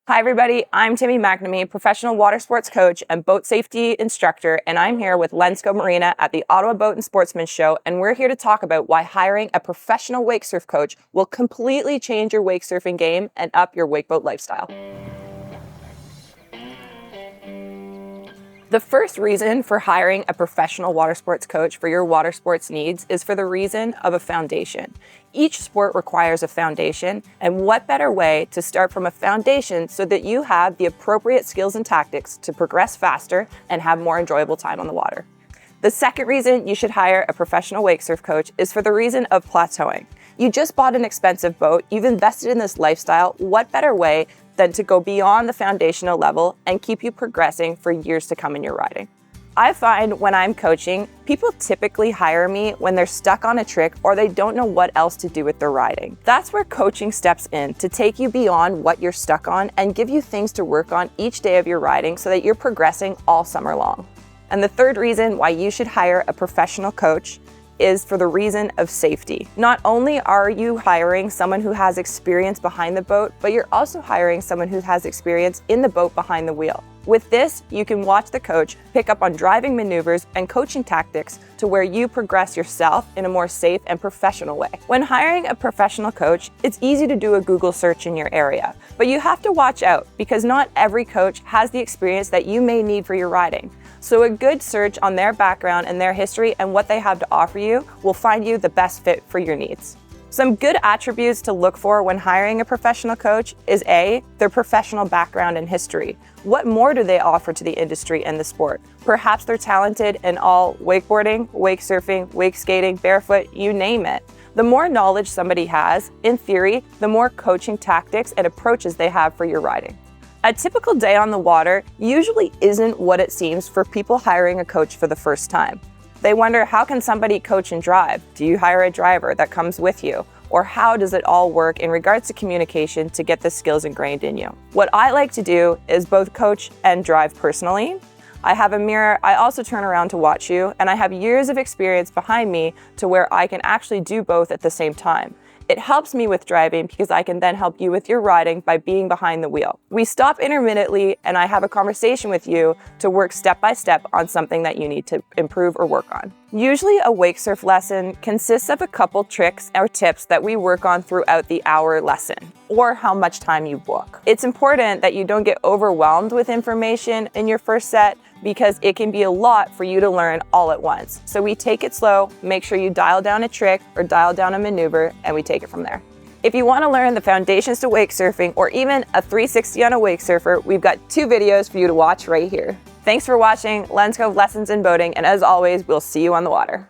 Hi everybody, I'm Timmy McNamee, professional water sports coach and boat safety instructor, and I'm here with Cove Marina at the Ottawa Boat and Sportsman Show, and we're here to talk about why hiring a professional wake surf coach will completely change your wake surfing game and up your wakeboat lifestyle. The first reason for hiring a professional water sports coach for your water sports needs is for the reason of a foundation. Each sport requires a foundation, and what better way to start from a foundation so that you have the appropriate skills and tactics to progress faster and have more enjoyable time on the water. The second reason you should hire a professional wake surf coach is for the reason of plateauing. You just bought an expensive boat, you've invested in this lifestyle, what better way than to go beyond the foundational level and keep you progressing for years to come in your riding. I find when I'm coaching, people typically hire me when they're stuck on a trick or they don't know what else to do with their riding. That's where coaching steps in to take you beyond what you're stuck on and give you things to work on each day of your riding so that you're progressing all summer long. And the third reason why you should hire a professional coach is for the reason of safety. Not only are you hiring someone who has experience behind the boat, but you're also hiring someone who has experience in the boat behind the wheel. With this, you can watch the coach pick up on driving maneuvers and coaching tactics to where you progress yourself in a more safe and professional way. When hiring a professional coach, it's easy to do a Google search in your area, but you have to watch out because not every coach has the experience that you may need for your riding. So a good search on their background and their history and what they have to offer you will find you the best fit for your needs. Some good attributes to look for when hiring a professional coach is A, their professional background and history. What more do they offer to the industry and the sport? Perhaps they're talented in all wakeboarding, wake surfing, wake skating, barefoot, you name it. The more knowledge somebody has, in theory, the more coaching tactics and approaches they have for your riding. A typical day on the water usually isn't what it seems for people hiring a coach for the first time. They wonder, how can somebody coach and drive? Do you hire a driver that comes with you? Or how does it all work in regards to communication to get the skills ingrained in you? What I like to do is both coach and drive personally. I have a mirror, I also turn around to watch you, and I have years of experience behind me to where I can actually do both at the same time. It helps me with driving because I can then help you with your riding by being behind the wheel. We stop intermittently and I have a conversation with you to work step by step on something that you need to improve or work on. Usually a wake surf lesson consists of a couple tricks or tips that we work on throughout the hour lesson or how much time you book. It's important that you don't get overwhelmed with information in your first set because it can be a lot for you to learn all at once. So we take it slow, make sure you dial down a trick or dial down a maneuver, and we take it from there. If you want to learn the foundations to wake surfing or even a 360 on a wake surfer, we've got 2 videos for you to watch right here. Thanks for watching Cove Lessons in Boating, and as always, we'll see you on the water.